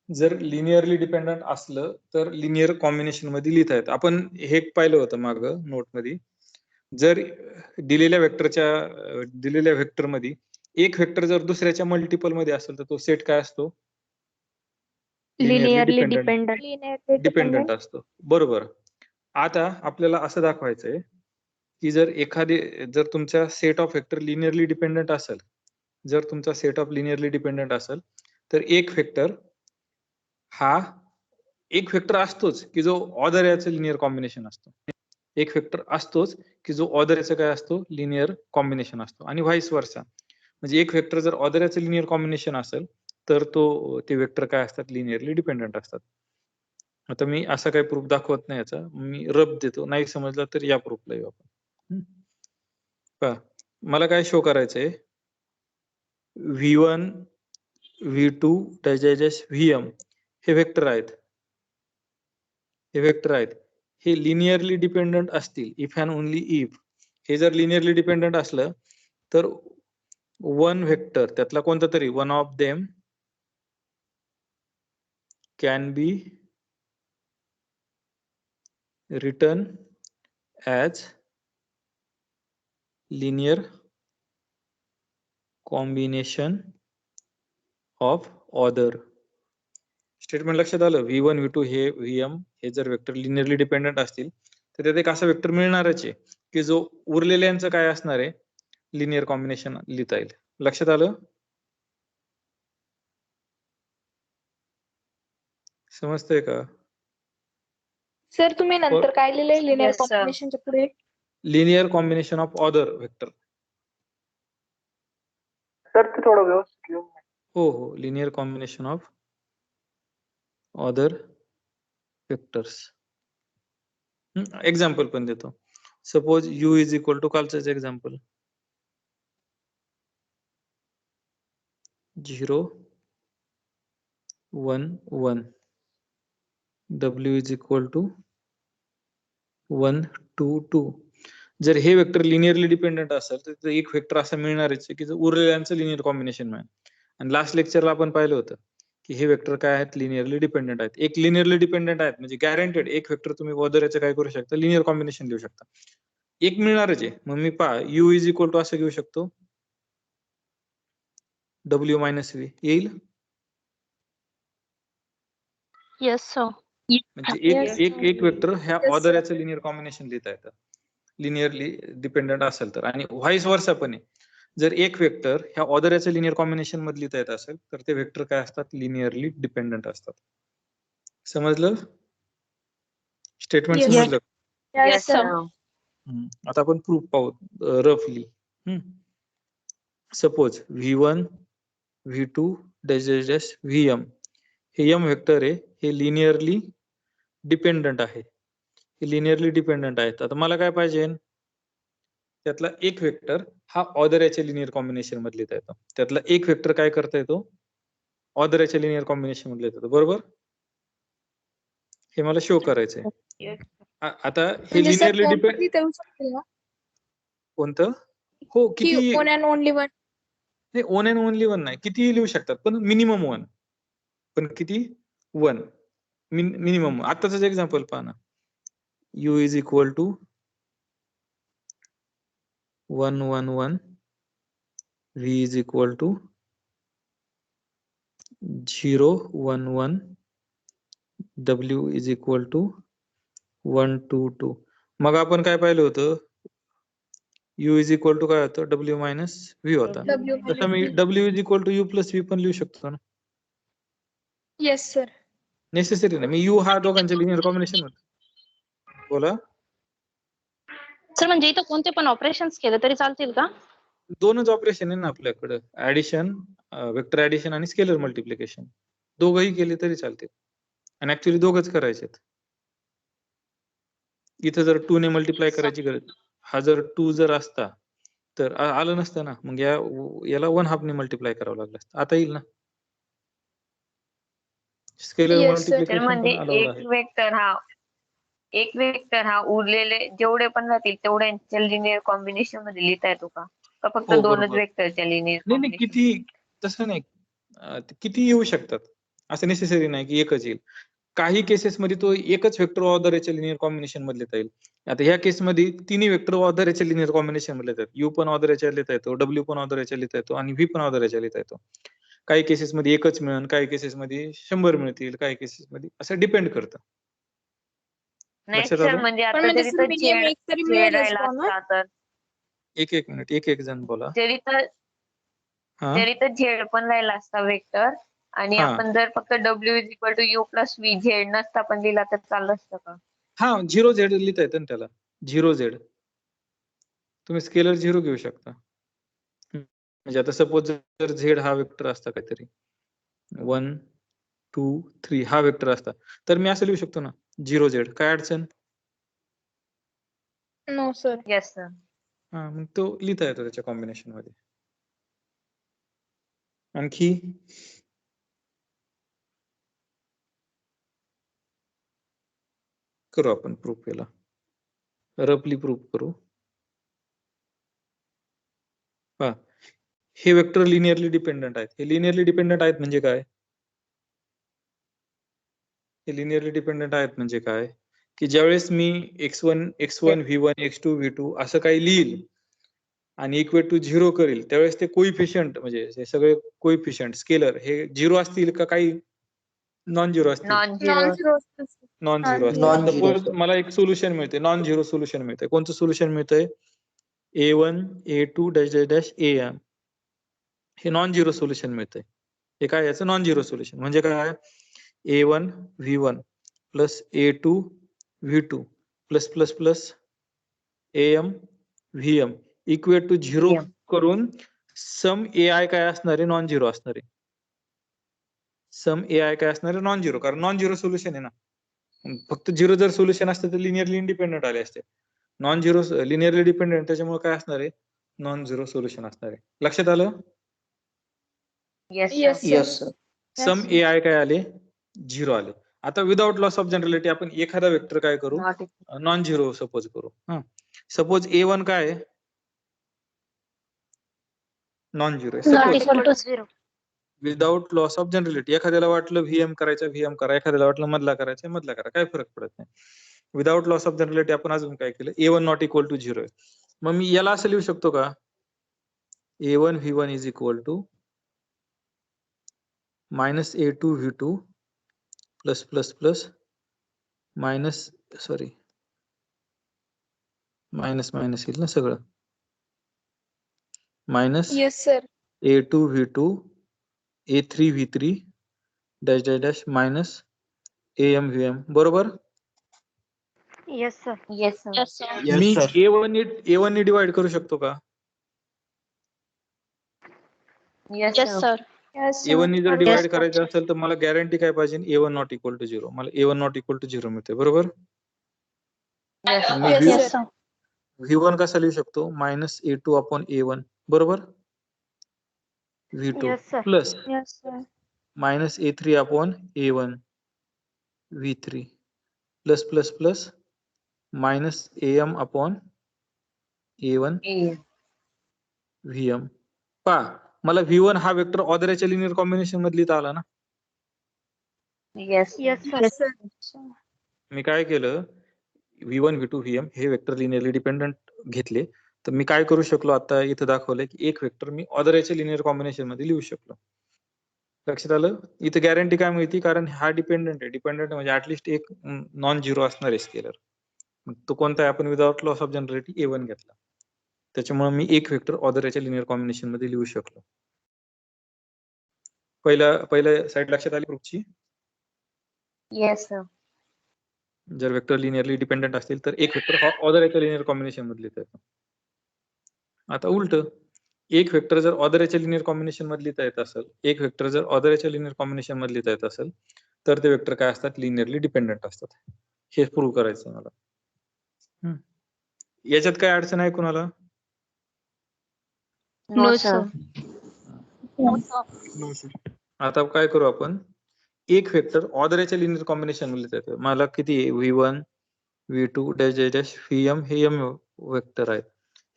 जर लिनियरली डिपेंडंट असलं तर लिनियर कॉम्बिनेशन मध्ये लिहिता येतं. आपण हे पाहिलं होतं मागं नोट मध्ये. जर दिलेल्या वेक्टर मध्ये एक वेक्टर जर दुसऱ्याच्या मल्टिपल मध्ये असेल तर तो सेट काय असतो? Linearly dependent. लिनियरली डिपेंडंट असतो, बरोबर. आता आपल्याला असं दाखवायचंय की जर तुमचा set of vector linearly dependent असेल, जर तुमचा सेट ऑफ लिनियरली डिपेंडंट असेल तर एक वेक्टर असतोच की जो ऑर्डर याचं लिनियर कॉम्बिनेशन असतो. एक वेक्टर असतोच की जो ऑर्डर याचं काय असतो? लिनियर कॉम्बिनेशन असतो. आणि व्हाईस वर्सा, म्हणजे एक वेक्टर जर ऑर्डर याचं लिनियर कॉम्बिनेशन असेल तर ते वेक्टर काय असतात? लिनियरली डिपेंडंट असतात. आता मी असं काही प्रूफ दाखवत नाही याचा, मी रब देतो. नाही समजला तर या प्रूफला येऊ आपण. मला काय शो करायचंय? V1 V2 Vm हे वेक्टर आहेत. हे लिनियरली डिपेंडंट असतील इफ अँड ओनली इफ. हे जर लिनियरली डिपेंडंट असलं तर वन वेक्टर त्यातला कोणता तरी one of them can be written as linear combination of other. Statement लक्षात आलं? v1 v2 हे vm हे जर वेक्टर लिनियरली डिपेंडंट असतील तर त्यात एक असा वेक्टर मिळणारच आहे की जो उरलेल्यांचं काय असणार आहे, लिनियर कॉम्बिनेशन लिहिता येईल. लक्षात आलं? समजतंय का? सर तुम्ही नंतर काय लिहिलंय लिनियर Yes, sir. कॉम्बिनेशनच्या पुढे? Linear combination of other vector. Sir ते थोडं व्यवस्थित लिहून घ्या. हो linear combination of other vectors. Example पण देतो. Suppose u is equal to कालचंच example 0 1 1 w is equal to 1 2 2. जर हे वेक्टर लिनियरली डिपेंडंट असेल तर तिथे एक वेक्टर असा मिळणारच आहे की जो उरलेल्यांचं लिनियर कॉम्बिनेशन मिळेल. आणि लास्ट लेक्चरला आपण पाहिलं होतं की हे वेक्टर काय आहेत, लिनियरली डिपेंडंट आहेत. एक लिनियरली डिपेंडंट आहेत म्हणजे गॅरंटेड एक वेक्टर तुम्ही वदराचं काय करू शकता, लिनियर कॉम्बिनेशन लिहू शकता. एक मिळणारच आहे. मग मी पहा u इज इक्वल टू असं घेऊ शकतो w मायनस v येईल. Yes sir. म्हणजे एक वेक्टर ह्या ऑदरचं लिनियर कॉम्बिनेशन लिहिता येतं लिनियरली डिपेंडंट असेल तर. आणि व्हाईस वर्सा पण आहे. जर एक वेक्टर ह्या ऑदरचं लिनियर कॉम्बिनेशन मध्ये लिहिता येत असेल तर ते वेक्टर काय असतात, लिनियरली डिपेंडंट असतात. समजलं? Statement Yes. समजलं? Yes, sir. sir. आता आपण प्रूफ पाहू रफली. Suppose v1 v2 dash dash dash vm हे m वेक्टर आहे, हे लिनियरली डिपेंडंट आहे. हे लिनियरली डिपेंडंट आहेत. आता मला काय पाहिजे, त्यातला एक वेक्टर हा ऑदरच्या लिनियर कॉम्बिनेशन मध्ये लिहिता येतो. त्यातला एक वेक्टर काय करता येतो, ऑदरच्या लिनियर कॉम्बिनेशन मध्ये लिहिता येतो. बरोबर? हे मला शो करायचंय. Yes. आता हे म्हणजे सर लिनियरली डिपेंड लिहिता येऊ शकते ना कोणतं? हो की किती वन अँड ओनली वन? नाही, वन अँड ओनली वन नाही, किती लिहू शकतात पण मिनिमम वन. पण किती? One minimum. आताच एक्झाम्पल पहा ना, u is equal to 1 1 1 v is equal to 0 1 1 w is equal to 1 2 2. मग आपण काय पाहिलं होतं, u इज इक्वल टू काय होतं, w मायनस v होता. W तसं मी minus V. w is equal to u plus v पण लिहू शकतो ना. Yes sir. नेसेसरी नाही, मी u हा दोघांचे लिनियर कॉम्बिनेशन होतं. बोला. सर म्हणजे इथं कोणते पण ऑपरेशन्स केले तरी चालतील का? दोनच ऑपरेशन आहे ना आपल्याकडे, ऍडिशन, वेक्टर ऍडिशन आणि स्केलर मल्टिप्लिकेशन. दोघंही केले तरी चालते. आणि ऍक्च्युली दोघच करायचेत. इथं जर 2 ने मल्टिप्लाय करायची गरज, हा जर 2 जर असता तर आलं नसतं ना. मग याला 1/2 ने मल्टिप्लाय करावं लागलं असतं. आता येईल ना. Scalar Yes, sir. तर मल्टिप्लिकेशन म्हणजे पण अलाउड आहे. एक वेक्टर हा उरलेले जेवढे पण राहतील तेवढ्यांच्या लिनियर कॉम्बिनेशन मध्ये लिहिता येतो का? का फक्त हो, दोनच बरोबर. वेक्टरच्या लिनियर नाही नाही, कॉम्बिनेशन? किती तसं नाही. ते किती येऊ शकतात, असं नेसेसरी नाही की एकच येईल. काही केसेस मध्ये तो एकच वेक्टर ऑदरच्या लिनियर कॉम्बिनेशन मध्ये लिहिता येईल. आता ह्या केस मध्ये तिन्ही वेक्टर ऑदरच्या लिनियर कॉम्बिनेशन मध्ये लिहितात. u पण ऑदरच्या लिहिता येतो, w पण ऑदरच्या लिहिता येतो आणि v पण ऑदरच्या लिहिता येतो. काही केसेस मध्ये एकच मिळेल, काही केसेस मध्ये 100 मिळतील, काही केसेस मध्ये असं डिपेंड करतं. नाही लक्षात सर, आलं? म्हणजे पण आता म्हणजे जरी सर तर मिनिमम झेड एक तरी झेड मिळेलच राहिला बुवा ना? असता तर एक मिनिट, एक जण बोला. जरी हा तर झेड पण राहिला असता वेक्टर आणि हा आपण जर फक्त w is equal to u plus v z नसता पण दिला तर चाललं असतं का? हा 0z लिहिता येतं ना त्याला. 0z तुम्ही स्केलर 0 घेऊ शकता. म्हणजे आता सपोज जर z हा वेक्टर असता काहीतरी 1 2 3 हा वेक्टर असता तर मी असं लिहू शकतो ना 0z. काय अडचण? No sir. Yes sir. हा, मग तो लिहिता येतो त्याच्या कॉम्बिनेशन मध्ये. आणखी करू आपण प्रूफ, याला रफली प्रूफ करू. पहा, हे वेक्टर लिनियरली डिपेंडंट आहेत. हे लिनियरली डिपेंडंट आहेत म्हणजे काय? हे लिनियरली डिपेंडंट आहेत म्हणजे काय? की ज्यावेळेस मी x1 v1 x2 v2 असं काही लिहिल आणि इक्वेट टू 0 करेल त्यावेळेस ते कोइफिशियंट म्हणजे हे सगळे कोइफिशियंट स्केलर हे 0 असतील का काही नॉन झिरो असतील? नॉन झिरो Non-zero असतं sir. नॉन झिरो असतील. Non-zero. सपोज मला एक सोल्युशन मिळते, नॉन झिरो सोल्युशन मिळते. कोणतं सोल्युशन मिळतंय? a1 a2 dash dash dash am हे नॉन झिरो सोल्युशन मिळतंय. हे काय याचं नॉन झिरो सोल्युशन म्हणजे काय? a1 v1 plus a2 v2 plus plus plus am vm equate to 0 VM. करून सम ai काय असणार आहे? नॉन झिरो असणार आहे. सम ai काय असणार आहे? नॉन झिरो, कारण नॉन झिरो सोल्युशन आहे ना. फक्त झिरो जर सोल्युशन असतं तर लिनियरली इंडिपेंडेंट आले असते. नॉन झिरो लिनियरली डिपेंडेंट त्याच्यामुळे काय असणार आहे? नॉन झिरो सोल्युशन असणार आहे. लक्षात आलं? Yes Yes, sir. Yes, sir. सम ai काय आले? 0 आले. आता विदाउट लॉस ऑफ जनरलिटी आपण एखादा वेक्टर काय करू? नॉट नॉन झिरो सपोज करू. सपोज a1 काय आहे? नॉन झिरो आहे. Not suppose equal to 0. Without loss of generality. एखाद्याला वाटलं व्हीएम करायचं व्हीएम करा, एखाद्याला वाटलं मधला करायचं मधला करा, काय फरक पडत नाही. विदाउट लॉस ऑफ जनरलिटी आपण अजून काय केलं? a1 नॉट इक्वल टू 0 आहे. मग मी याला असं लिहू शकतो का? a1 v1 इज इक्वल टू minus a2 v2 plus plus plus minus sorry minus minus येईल ना सगळं, minus Yes, sir. a2 v2 a3 v3 dash dash dash minus am vm. बरोबर? Yes sir. Yes sir. Yes sir. मी Yes, sir. a1 ने divide करू शकतो का? Yes yes sir. Sir. Yes, sir. a1 ने जर Yes, डिवाइड sir. करायचं असेल तर मला गॅरंटी काय पाहिजे? a1 not equal to 0. मला a1 नॉट इक्वल टू 0 मिळते. बरोबर? येस मी Yes, yes sir. Sir. v1 कसा लिहू शकतो? Minus a2 upon a1. बरोबर? v2 yes sir. Plus Yes, sir. Minus a3 upon a1 v3 plus plus plus minus am upon a1 vm. पा मला v1 हा vector ऑर्डरच्या linear combination मध्ये लिहिता आला ना. Yes yes sir. Yes, sir. मी काय केलं? v1 v2 vm हे वेक्टर लिनियरली डिपेंडंट घेतले. तर मी काय करू शकलो? आता इथं दाखवलंय की एक वेक्टर मी ऑर्डरच्या लिनियर कॉम्बिनेशन मध्ये लिहू शकलो. लक्षात आलं? इथे गॅरंटी काय मिळते? कारण हा डिपेंडंट आहे. डिपेंडंट म्हणजे ऍटलिस्ट एक नॉन झिरो असणार आहे स्केलर. तो कोणता आहे? आपण without loss of generality a1 घेतला. त्याच्यामुळे मी एक वेक्टर ऑर्डरच्या लिनियर कॉम्बिनेशन मध्ये लिहू शकलो. पहिल्या साइड लक्षात आली प्रूफची? Yes sir. जर वेक्टर लिनियरली डिपेंडंट असतील तर एक वेक्टर हा ऑर्डरच्या लिनियर कॉम्बिनेशन मध्ये लिहिता येतो. आता उलट एक वेक्टर जर ऑर्डरच्या लिनियर कॉम्बिनेशन मध्ये लिहिता येत असेल, एक वेक्टर जर ऑर्डरच्या लिनियर कॉम्बिनेशन मध्ये लिहिता येत असेल तर ते वेक्टर काय असतात? लिनियरली डिपेंडंट असतात. हे प्रूव्ह करायचं आहे मला. याच्यात काय अडचण आहे कुणाला? No no sir. सर. आता काय करू आपण? एक वेक्टर ऑर्डरच्या लिनियर कॉम्बिनेशन मध्ये लिहिता येतं. मला किती आहे? v1 v2 dash dash dash vm हे m वेक्टर आहेत.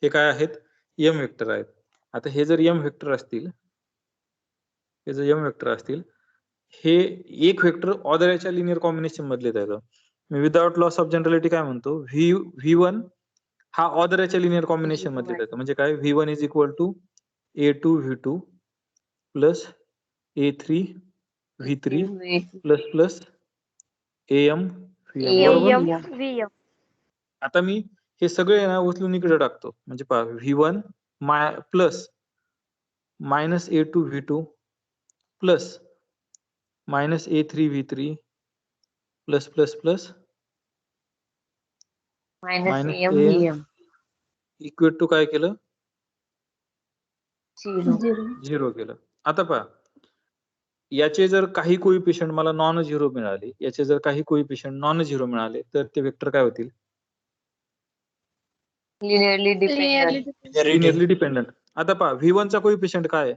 हे काय आहेत? m वेक्टर आहेत. आता हे जर m वेक्टर असतील, हे जर m वेक्टर असतील, हे एक वेक्टर ऑर्डरच्या लिनियर कॉम्बिनेशन मध्ये लिहिता येतं. Me without loss of generality काय म्हणतो? v1 हा ऑर्डरच्या लिनियर कॉम्बिनेशन मध्ये लिहिता येतं. म्हणजे काय? v1 is equal to a2 v2 plus a3 v3 plus plus am vm. बरोबर? VM. आता मी हे सगळे ना उचलून इकडे टाकतो. म्हणजे पहा v1 plus minus a2 v2 plus minus a3 v3 plus plus plus minus minus M am VM equate to काय केलं? 0. 0 केलं. आता पहा याचे जर काही कोइफिशियंट मला नॉन झिरो मिळाले, याचे जर काही कोइफिशियंट नॉन झिरो मिळाले तर ते वेक्टर काय होतील? Linearly dependent Linearly linearly dependent. आता पहा v1 चा कोइफिशियंट काय आहे?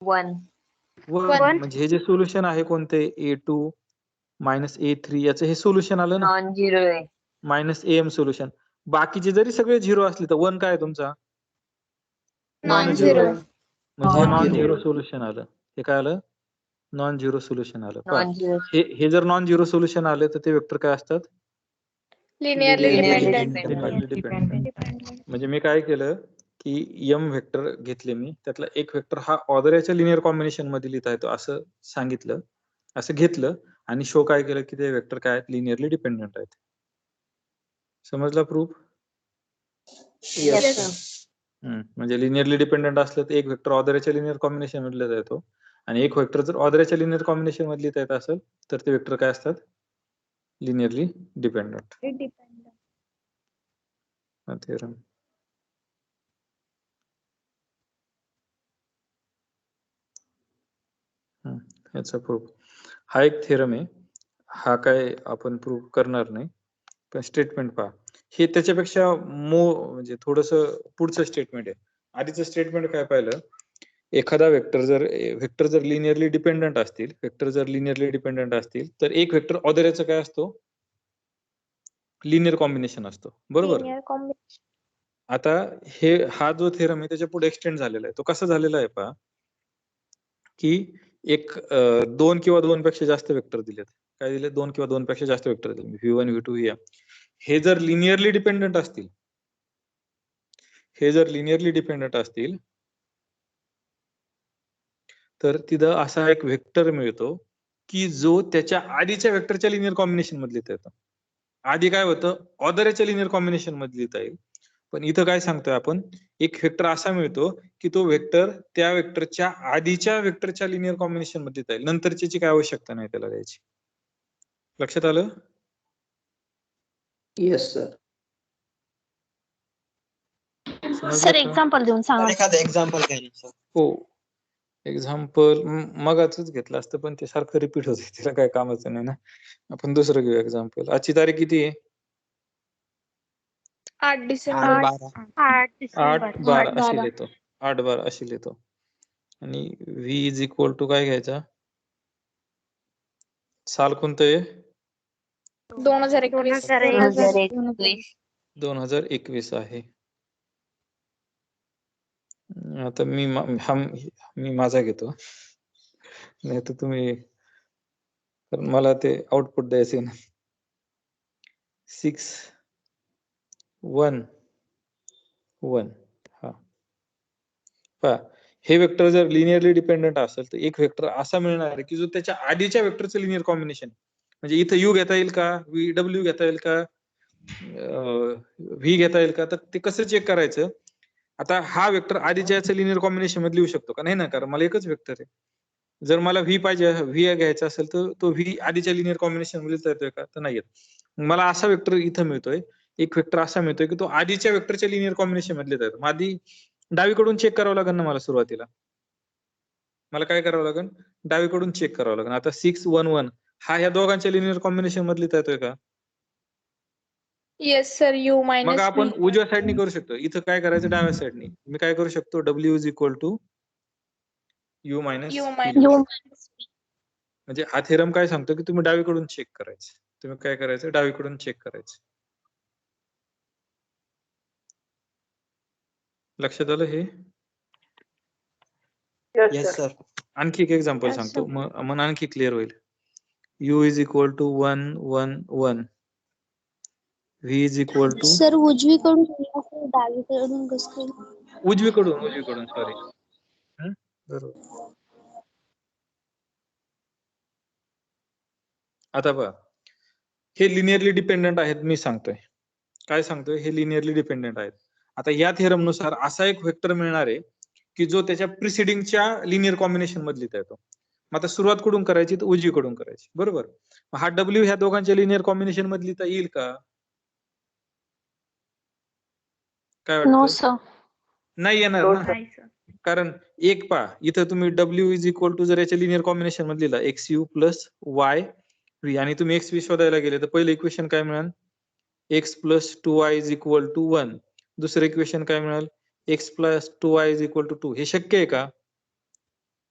1. 1. म्हणजे हे जे सोल्युशन आहे कोणते? a2 मायनस a3 याचं हे सोल्युशन आलं ना. नॉन झिरो आहे. Minus am solution. बाकीचे जरी सगळे झिरो असले तर 1 काय आहे तुमचा? Non-zero. म्हणजे हे नॉन Non-zero. झिरो सोल्युशन आलं. हे काय आलं? नॉन झिरो सोल्युशन आलं. पहा, नॉन झिरो हे जर नॉन झिरो सोल्युशन आले तर ते वेक्टर काय असतात? Linearly Linearly dependent. Linearly dependent. म्हणजे मी काय केलं की एम वेक्टर घेतले मी, त्यातला एक वेक्टर हा ऑर्डरच्या लिनियर कॉम्बिनेशन मध्ये लिहिता येतो असं सांगितलं, असं घेतलं आणि शो काय केलं की ते वेक्टर काय आहेत? लिनियरली डिपेंडंट आहेत. समजला प्रूफ? Yes, Yes. sir. म्हणजे लिनियरली डिपेंडंट असलं तर एक वेक्टर ऑर्डरच्या लिनियर कॉम्बिनेशन मध्ये लिहिता येतो आणि एक वेक्टर जर ऑर्डरच्या लिनियर कॉम्बिनेशन मध्ये लिहिता येत असेल तर ते वेक्टर काय असतात? Linearly dependent. थेरम. याचा प्रूफ हा एक थेरम आहे. हा काय आपण प्रूफ करणार नाही, पण स्टेटमेंट पहा. हे त्याच्यापेक्षा म्हणजे थोडस पुढचं स्टेटमेंट आहे. आधीचं स्टेटमेंट काय पाहिलं, एखादा वेक्टर जर लिनियरली डिपेंडंट असतील तर एक वेक्टर ऑर्डरचा काय असतो? लिनियर कॉम्बिनेशन असतो, बरोबर? आता हा जो थेरम आहे त्याच्या पुढे एक्सटेंड झालेला आहे. तो कसा झालेला आहे पहा, की एक 2 किंवा 2 पेक्षा जास्त वेक्टर दिलेत. काय दिले? 2 किंवा 2 पेक्षा जास्त वेक्टर दिले, v1 v2 vm. हे जर लिनियरली डिपेंडंट असतील तर तिथं असा एक वेक्टर मिळतो की जो त्याच्या आधीच्या वेक्टरच्या लिनियर कॉम्बिनेशन मध्ये लिहिता येतो. आधी काय होतं? ऑर्डरच्या लिनियर कॉम्बिनेशन मध्ये लिहिता येईल, पण इथं काय सांगतोय आपण, एक वेक्टर असा मिळतो की तो वेक्टर त्या वेक्टरच्या आधीच्या वेक्टरच्या लिनियर कॉम्बिनेशन मध्ये लिहिता येईल. नंतरची काय आवश्यकता नाही त्याला द्यायची. लक्षात आलं? Yes, sir. समजलं सर का? एक्झाम्पल देऊन सांगा. एखादं एक्झाम्पल काय नाही सर. हो, एक्झाम्पल मगाचच घेतलं असतं पण ते सारखं रिपीट होते, तिला काय कामाचं नाही ना. आपण दुसरं घेऊ एक्झाम्पल. आजची तारीख किती आहे? 8 डिसेंबर. 8/12 अशी लिहितो. 8/12 अशी लिहितो. आणि v इज इक्वल टू काय घ्यायचा? साल कोणतं आहे? 2021. 2021 आहे. आता मी माझा घेतो, नाही तर तुम्ही, कारण मला ते आउटपुट द्यायचे ना. 611 हा पहा, हे वेक्टर जर लिनियरली डिपेंडंट असेल तर एक वेक्टर असा मिळणार आहे की जो त्याच्या आधीच्या वेक्टरचं लिनियर कॉम्बिनेशन, म्हणजे इथं यू घेता येईल का, डब्ल्यू घेता येईल का, व्ही घेता येईल का, तर ते कसं चेक करायचं? आता हा वेक्टर आधीच्या लिनियर कॉम्बिनेशन मध्ये लिहू शकतो का? नाही ना, कारण मला एकच वेक्टर आहे. जर मला व्ही पाहिजे, व्ही घ्यायचा असेल तर तो व्ही आधीच्या लिनियर कॉम्बिनेशन मध्ये लिहिता येतोय का? तर नाही येत. मला असा वेक्टर इथं मिळतोय, एक वेक्टर असा मिळतोय की तो आधीच्या वेक्टरच्या लिनियर कॉम्बिनेशन मध्ये लिहिता येतो. आधी डावीकडून चेक करावं लागेल ना मला. सुरुवातीला मला काय करावं लागेल? डावीकडून चेक करावं लागेल. आता 611 हा ह्या दोघांच्या लिनियर कॉम्बिनेशन मध्ये लिहिता येतोय का? Yes sir. यू मग मायनस आपण उजव्या साईडनी करू शकतो. इथं काय करायचं? डाव्या साईडनी मी काय करू शकतो? W is equal to U minus U P. Minus म्हणजे हा थेरम काय सांगतो की तुम्ही डावीकडून चेक करायचं. तुम्ही काय करायचं? डावीकडून चेक करायचं. लक्षात आलं हे? Yes sir. आणखी एक एक्झाम्पल Yes, सांगतो, मग आणखी क्लिअर होईल. u is equal to 1 1 1, v is equal to sir उजवीकडून डावीकडून कसं? उजवीकडून सॉरी. बरोबर. आता पहा, हे लिनियरली डिपेंडंट आहेत. मी सांगतोय काय सांगतोय, हे लिनियरली डिपेंडंट आहेत. आता या थेरम नुसार असा एक वेक्टर मिळणार आहे की जो त्याच्या प्रिसिडिंगच्या लिनियर कॉम्बिनेशन मध्ये लिहिता येतो. मग आता सुरुवात कुठून करायची? तर उजवीकडून करायची, बरोबर. हा डब्ल्यू ह्या दोघांच्या लिनियर कॉम्बिनेशन मध्ये लिहिता येईल का? काय नो वाटतं? सर. नाही येणार ना, कारण एक पहा इथं तुम्ही डब्ल्यू इज इक्वल टू जर याच्या लिनियर कॉम्बिनेशन मध्ये लिहिला x u plus y V आणि तुम्ही एक्स व्ही शोधायला गेले तर पहिलं इक्वेशन काय मिळेल? X plus 2y is equal to 1. दुसरं इक्वेशन काय मिळेल? X plus 2y is equal to 2. हे शक्य आहे का?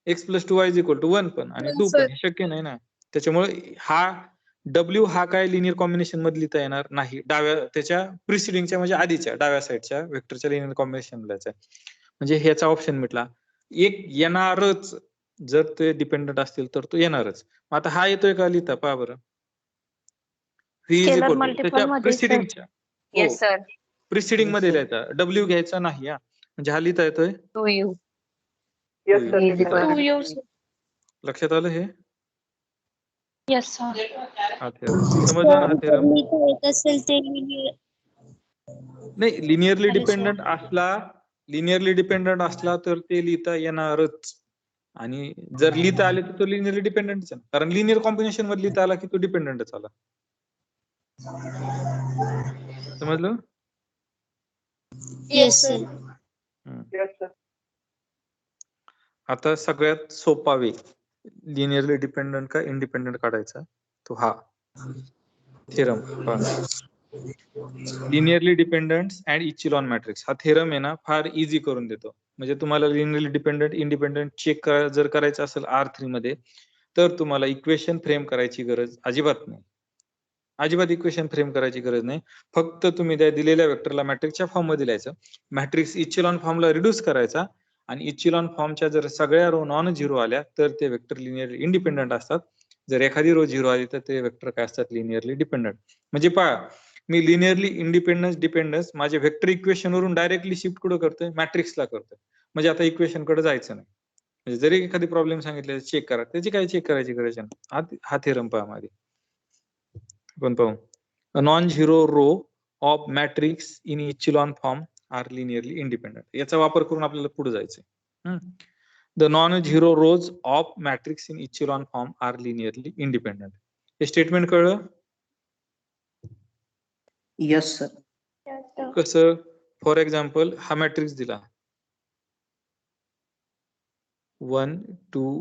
X plus 2y is equal to 1 पण आणि 2 पण, हे शक्य नाही ना. त्याच्यामुळे हा डब्ल्यू हा काय लिनियर कॉम्बिनेशन मध्ये लिहिता येणार नाही. त्याच्या प्रिसिडिंगच्या म्हणजे आधीच्या डाव्या साईडच्या वेक्टरच्या लिनियर कॉम्बिनेशन लिहायचं. म्हणजे ह्याचा ऑप्शन मिटला. एक येणारच जर ते डिपेंडंट असतील तर तो येणारच. मग आता हा येतोय का लिहिता पहा बरं. V is Scalar equal to multiple त्याच्या मध्ये प्रिसिडिंगच्या येस सर. प्रिसिडिंग Yes, मध्ये sir. लिहायचा, डब्ल्यू घ्यायचा नाही हा. म्हणजे हा लिहिता येतोय 2u. Yes sir V is equal to to U लक्षात आलं हे? Yes sir. हा थेरम समजला ना? हा थेरम येत असेल ते नाही, लिनियरली Hello, डिपेंडंट असला तर ते लिहिता येणारच. आणि जर लिहिता आले तर तो लिनियरली डिपेंडंटच आहे, कारण लिनियर कॉम्बिनेशन मध्ये लिहिता आला की तो डिपेंडंटच आला. समजलं? Yes sir. Yes sir. आता सगळ्यात सोपा वे लिनियरली डिपेंडंट का इंडिपेंडंट काढायचा तो हा theorem. Linearly dependent and echelon matrix हा थेरम आहे ना, फार इझी करून देतो. म्हणजे तुम्हाला लिनियरली डिपेंडंट इंडिपेंडंट चेक जर करायचं असेल R3 मध्ये, तर तुम्हाला इक्वेशन फ्रेम करायची गरज अजिबात नाही. अजिबात इक्वेशन फ्रेम करायची गरज नाही. फक्त तुम्ही त्या दिलेल्या वेक्टरला मॅट्रिक्सच्या फॉर्म मध्ये लिहायचं, मॅट्रिक्स इचिलॉन फॉर्मला रिड्यूस करायचा, आणि इचिलॉन फॉर्मच्या जर सगळ्या रो नॉन झिरो आल्या तर ते वेक्टर लिनियरली इंडिपेंडंट असतात. जर एखादी रो झिरो आली तर ते वेक्टर काय असतात? Linearly dependent. म्हणजे पहा, मी लिनियरली डिपेंडन्स माझ्या वेक्टर इक्वेशन वरून डायरेक्टली शिफ्ट कुठं करतोय? मॅट्रिक्सला करतोय. म्हणजे आता इक्वेशन कडे जायचं नाही. म्हणजे जरी एखादी प्रॉब्लेम सांगितले चेक करा, त्याची काय चेक करायची गरज नाही. हा थेरम पहा मध्ये आपण पाहू, non zero row of matrix in echelon form are linearly independent. याचा वापर करून आपल्याला पुढे जायचंय. The non zero rows of matrix in echelon form are linearly independent. हे स्टेटमेंट कळलं? Yes sir. कसं? फॉर एक्झाम्पल हा मॅट्रिक्स दिला 1 2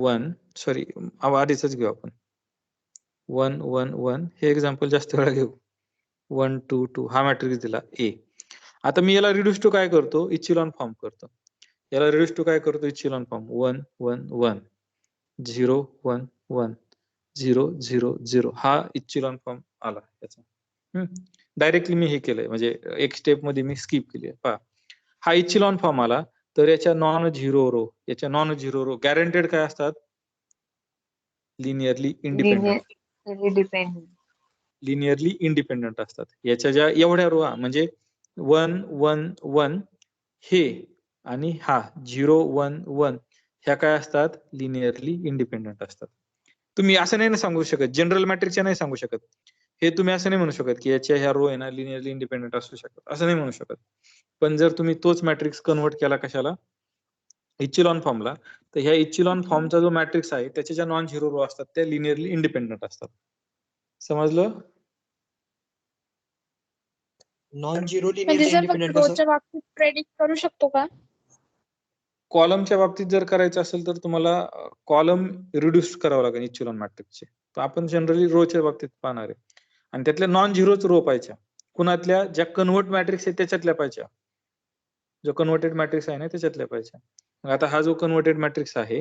1, सॉरी आधीच घेऊ आपण 1 1 1, हे एक्झाम्पल जास्त वेळा घेऊ. 1 2 2 हा मॅट्रिक्स दिला ए. आता मी याला रिड्यूस टू काय करतो? इचिलॉन फॉर्म करतो. याला रिड्यूस टू काय करतो? इचिलॉन फॉर्म 1 1 1 0 1 1 0 0 0. हा इचिलॉन फॉर्म आला याचा. डायरेक्टली मी हे केलंय, म्हणजे एक स्टेप मध्ये मी स्किप केली. पहा, हा इचिलॉन फॉर्म आला तर याच्या नॉन झिरो रो गॅरंटेड काय असतात? Linearly independent. लिनियरली इंडिपेंडंट असतात. याच्या ज्या एवढ्या रो म्हणजे 1 1 1 हे आणि हा 0 1 1 ह्या काय असतात? लिनियरली इंडिपेंडंट असतात. तुम्ही असं नाही ना सांगू शकत, जनरल मॅट्रिक्सच्या नाही सांगू शकत हे. तुम्ही असं नाही म्हणू शकत की याच्या ह्या रो आहे ना लिनियरली इंडिपेंडंट असू शकत, असं नाही म्हणू शकत. पण जर तुम्ही तोच मॅट्रिक्स कन्वर्ट केला कशाला? इचिलॉन फॉर्मला, तर ह्या इचिलॉन फॉर्मचा जो मॅट्रिक्स आहे त्याच्या ज्या नॉन झिरो रो असतात त्या लिनियरली इंडिपेंडंट असतात. समजलं? नॉन झिरो म्हणजे लिनियरली सर इंडिपेंडंट कसं? रोच्या बाबतीत प्रेडिक्ट करू शकतो का? कॉलमच्या बाबतीत जर करायचं असेल तर तुम्हाला कॉलम रिड्यूस करावं लागेल इचिलॉन मॅट्रिक्सचे. तर आपण जनरली रोच्या बाबतीत पाहणार आहे, आणि त्यातल्या नॉन झिरोच रो पाहिजे. कुणातल्या? ज्या कन्वर्ट मॅट्रिक्स आहे त्याच्यातल्या पाहिजे. जो कन्वर्टेड मॅट्रिक्स आहे ना त्याच्यातल्या पाहिजे. मग आता हा जो कन्वर्टेड मॅट्रिक्स आहे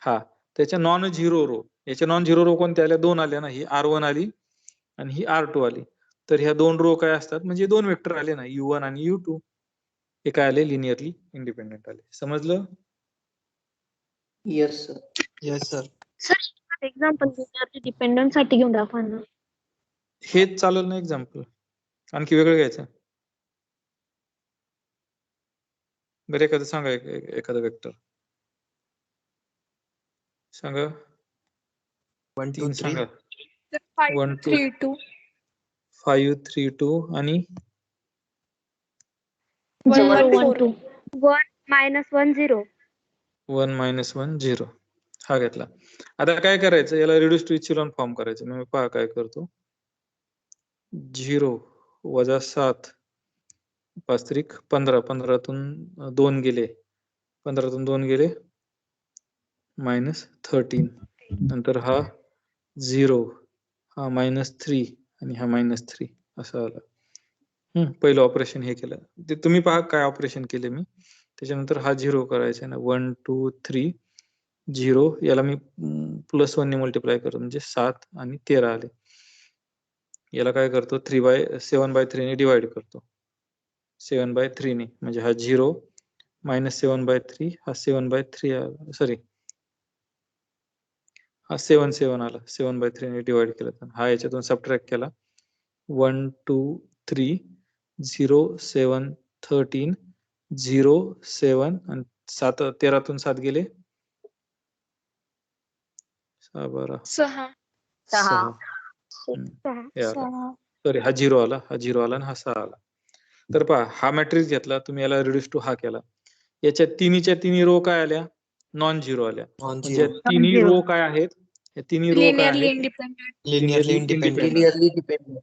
हा, त्याच्या नॉन झिरो रो, याच्या नॉन झिरो रो कोणत्या आल्या? 2 आल्या ना, ही R1 आली आणि ही R2 आली. तर ह्या 2 रो काय असतात? म्हणजे 2 वेक्टर आले ना, U1 आणि U2. हे काय आले? लिनियरली इंडिपेंडंट आले. समजलं? Yes sir. Yes sir. Sir example dependent साठी घेऊन दाखवा ना. हेच चालेल ना एक्झाम्पल, आणखी वेगळं घ्यायचं? बरं एखादं सांगा, एखादं वेक्टर सांगा. 1 2 3 3 सांगा. 5 1 2 3 2 5 3 2 आणि 1 1 1 4 2 1 -1 0. 1 -1 0 हा घेतला. आता काय करायचं? याला रिड्यूस टू इचिलॉन फॉर्म करायचं. मी पहा काय करतो. 0 - 7 5 त्रिक 15, 15तून 2 गेले, 15तून 2 गेले -13. नंतर हा 0, हा -3 आणि हा -3 असं आलं. पहिलं ऑपरेशन हे केलं. ते तुम्ही पहा काय ऑपरेशन केले मी. त्याच्यानंतर हा 0 करायचा ना, 1 2 3 0, याला मी +1 ने मल्टिप्लाय करतो म्हणजे 7 आणि 13 आले. याला काय करतो? 7/3 ने डिवाइड करतो. 7/3 ने, म्हणजे हा 0 -7/3 हा 7/3 सॉरी हा 7 7 आला, 7/3 ने डिवाइड केलं तर हा याच्यातून सबट्रॅक्ट केला 1 2 3 0 7 13 0 7 आणि 7 13तून 7 गेले 6 12 6 6 हे आला. सॉरी हा 0 आला, हा 0 आला आणि हा 6 आला. तर पहा हा मॅट्रिक्स घेतला तुम्ही, याला रिड्यूस टू हा केला, याच्या तिन्हीच्या तिन्ही रो काय आल्या, नॉन झिरो आल्या. म्हणजे या तिन्ही रो काय आहेत, या तिन्ही रो काय लिनियरली आहेत, independent. Linearly independent. Linearly dependent.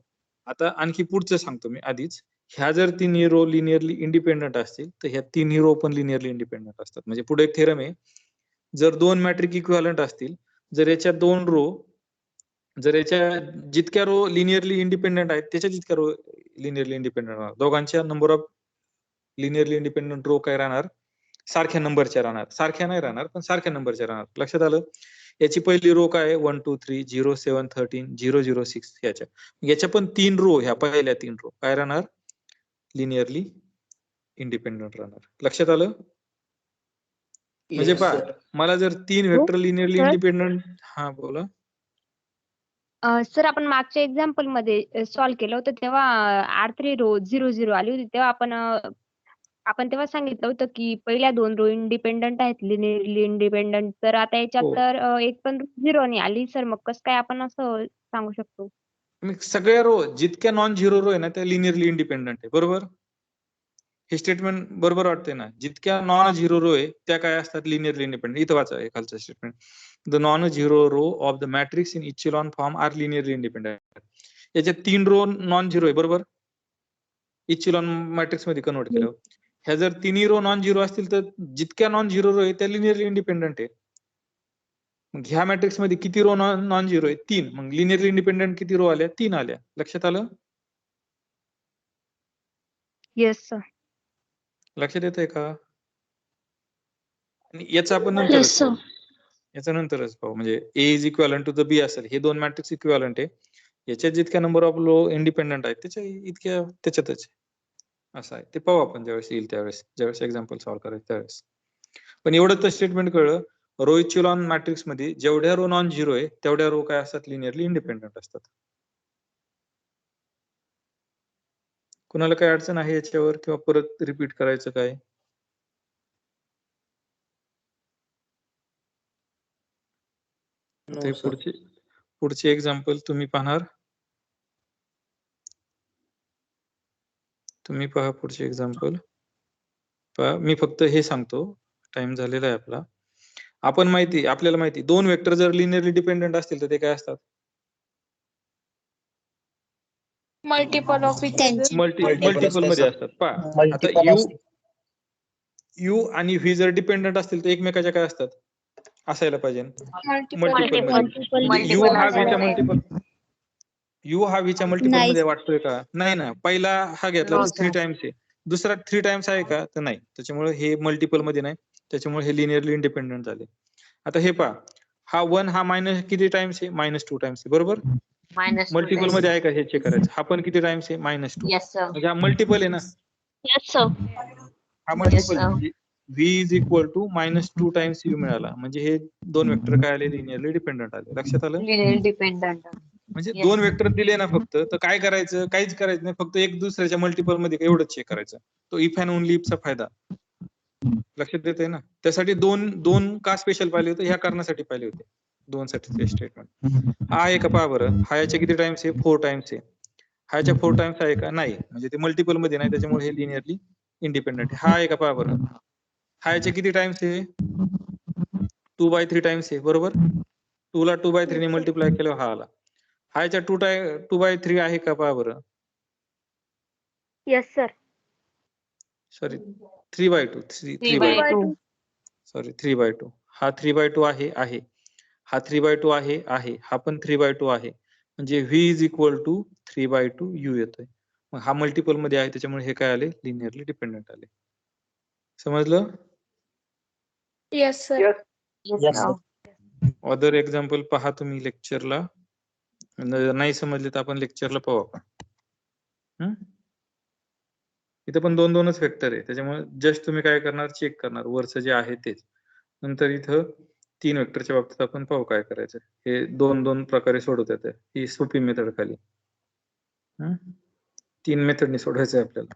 आता आणखी पुढचं सांगतो मी आधीच, ह्या जर तिन्ही रो लिनियरली इंडिपेंडंट असतील तर ह्या तिन्ही रो पण लिनियरली इंडिपेंडंट असतात. म्हणजे पुढे एक थेरम आहे, जर दोन मॅट्रिक इक्विव्हॅलंट असतील, जर याच्या दोन रो, जर याच्या जितक्या रो लिनियरली इंडिपेंडंट आहेत त्याच्या जितक्या रो लिनियरली इंडिपेंडंट राहणार, दोघांच्या number of linearly independent row काय राहणार, सारख्या नंबरच्या राहणार, सारख्या नाही राहणार पण सारख्या नंबरच्या राहणार. लक्षात आलं. याची पहिली रो काय आहे 1 2 3 0 7 13 0 0 6 याच्या पण 3 रो, ह्या पहिल्या 3 रो काय राहणार, लिनियरली इंडिपेंडंट राहणार. लक्षात आलं. म्हणजे Yes, पहा sir. मला जर 3 वेक्टर लिनियरली Sir? इंडिपेंडंट, हा बोला. सर आपण मागच्या एक्झाम्पल मध्ये सॉल्व्ह केलं होतं तेव्हा R3 रो 0 0 आली होती, तेव्हा आपण तेव्हा सांगितलं होतं की पहिल्या 2 रो इंडिपेंडंट आहेत, लिनियरली इंडिपेंडंट. तर आता याच्यात हो. तर एक पण झिरो नाही आली सर, मग कसं काय आपण असं सांगू शकतो? मी सगळ्या रो जितक्या नॉन झिरो रो आहे ना त्या लिनियरली इंडिपेंडंट आहे. बरोबर, हे स्टेटमेंट बरोबर वाटते ना. जितक्या नॉन झिरो रो आहे त्या काय असतात, लिनियरली इंडिपेंडंट. इथं वाचा हे खालचं statement, the non zero row of the matrix in echelon form are linearly independent. याच्यात 3 रो नॉन झिरो आहे. बरोबर, इचेलॉन मॅट्रिक्स मध्ये कन्वर्ट केलं. ह्या जर तिन्ही रो नॉन झिरो असतील तर जितक्या नॉन झिरो रो आहे त्या लिनियरली इंडिपेंडंट आहे. मग ह्या मॅट्रिक्स मध्ये किती रो नॉन झिरो आहे, 3. मग लिनियरली इंडिपेंडंट किती रो आल्या, 3 आल्या. लक्षात आलं. Yes sir. लक्षात येतंय का. आणि याचा आपण Yes, नंतरच sir. पाहू, याचा नंतरच पाहू. म्हणजे ए इज इक्विव्हॅलंट टू द बी असेल, हे दोन मॅट्रिक्स इक्विव्हॅलंट आहे, याच्यात जितक्या नंबर ऑफ रो इंडिपेंडंट आहेत त्याच्या इतक्या त्याच्यातच असं आहे. ते पाहू आपण ज्यावेळेस येईल त्यावेळेस, ज्यावेळेस एक्झाम्पल सॉल्व्ह करायचं त्यावेळेस. पण एवढं तर स्टेटमेंट कळलं, रो इचेलॉन मॅट्रिक्स मध्ये जेवढ्या रो नॉन झिरो आहे तेवढ्या रो काय असतात, लिनियरली इंडिपेंडंट असतात. कुणाला काय अडचण आहे याच्यावर किंवा परत रिपीट करायचं काय. No, ते sir. पुढचे एक्झाम्पल तुम्ही पाहणार, तुम्ही पहा पुढचे एक्झाम्पल पहा. मी फक्त हे सांगतो, टाइम झालेला आहे आपला. आपल्याला माहिती दोन वेक्टर जर लिनियरली डिपेंडंट असतील तर ते काय असतात, multiple of each other. Multiple मध्ये असतात. पहा आता Multiple असतील. यू आणि व्ही जर डिपेंडंट असतील तर एकमेकाच्या काय असतात, असायला पाहिजे मल्टिपल मध्ये. यू हा व्हीच्या मल्टिपल, यू हा व्हीच्या मल्टिपल मध्ये वाटतोय का, नाही ना. पहिला हा घेतला तर 3 टाइम्स आहे, दुसरा 3 टाइम्स आहे का, तर नाही. त्याच्यामुळे हे मल्टिपल मध्ये नाही, त्याच्यामुळे हे लिनियरली इंडिपेंडंट झाले. आता हे पहा, हा 1 हा मायनस किती टाइम्स आहे, -2 टाइम्स आहे. बरोबर, मल्टिपल मध्ये आहे का हे चेक करायचं. हा पण किती टाइम्स आहे, -2. Yes sir. म्हणजे हा मल्टिपल आहे ना, Yes, sir. हा मल्टिपल sir. म्हणजे v is equal to -2 times u मिळाला. म्हणजे हे दोन वेक्टर काय आले, लिनियरली डिपेंडंट आले. लक्षात आलं. Linear dependent. म्हणजे Yes. 2 वेक्टर दिले ना फक्त, तर काय करायचं, काहीच करायचं नाही, फक्त एक दुसऱ्याच्या मल्टिपल मध्ये एवढंच चेक करायचं. तो इफ अँड ओनली इफचा फायदा लक्षात येते ना. त्यासाठी दोन का स्पेशल पाहिले होते, ह्या कारणासाठी पाहिले होते, 2 साठी स्टेटमेंट. हा आहे का पहा बरं, हा याचे किती टाइम्स आहे, 4 टाइम्स आहे. हा याच्या 4 टाइम्स आहे का, नाही. म्हणजे ते मल्टिपल मध्ये नाही, त्याच्यामुळे हे लिनियरली इंडिपेंडंट आहे. हा आहे का पहा बरं, हा याचे किती टाइम्स आहे, 2/3 टाइम्स आहे. बरोबर, 2 ला 2/3 ने मल्टिप्लाय केल्यावर हा आला. हा याच्या 2/3 आहे का पहा बरं, येस सर. सॉरी 3/2 3/2. सॉरी 3/2. हा 3/2 आहे, हा 3/2 आहे, हा पण 3/2 आहे. म्हणजे v is equal to 3/2 u येतोय. मग हा मल्टिपल मध्ये आहे, त्याच्यामुळे हे काय आले, लिनियरली डिपेंडंट आले. समजलं. Yes sir. Yes. Yes, sir. Other example पहा तुम्ही लेक्चरला, नाही समजले तर आपण लेक्चरला पाहू आपण. इथं पण 2-2च वेक्टर आहे, त्याच्यामुळे जस्ट तुम्ही काय करणार, चेक करणार वरचं जे आहे तेच. नंतर इथं तीन वेक्टरच्या बाबतीत आपण पाहू काय करायचं. हे दोन दोन प्रकारे सोडवता येते. ही सोपी मेथड खाली. तीन मेथडनी सोडवायचं आहे आपल्याला.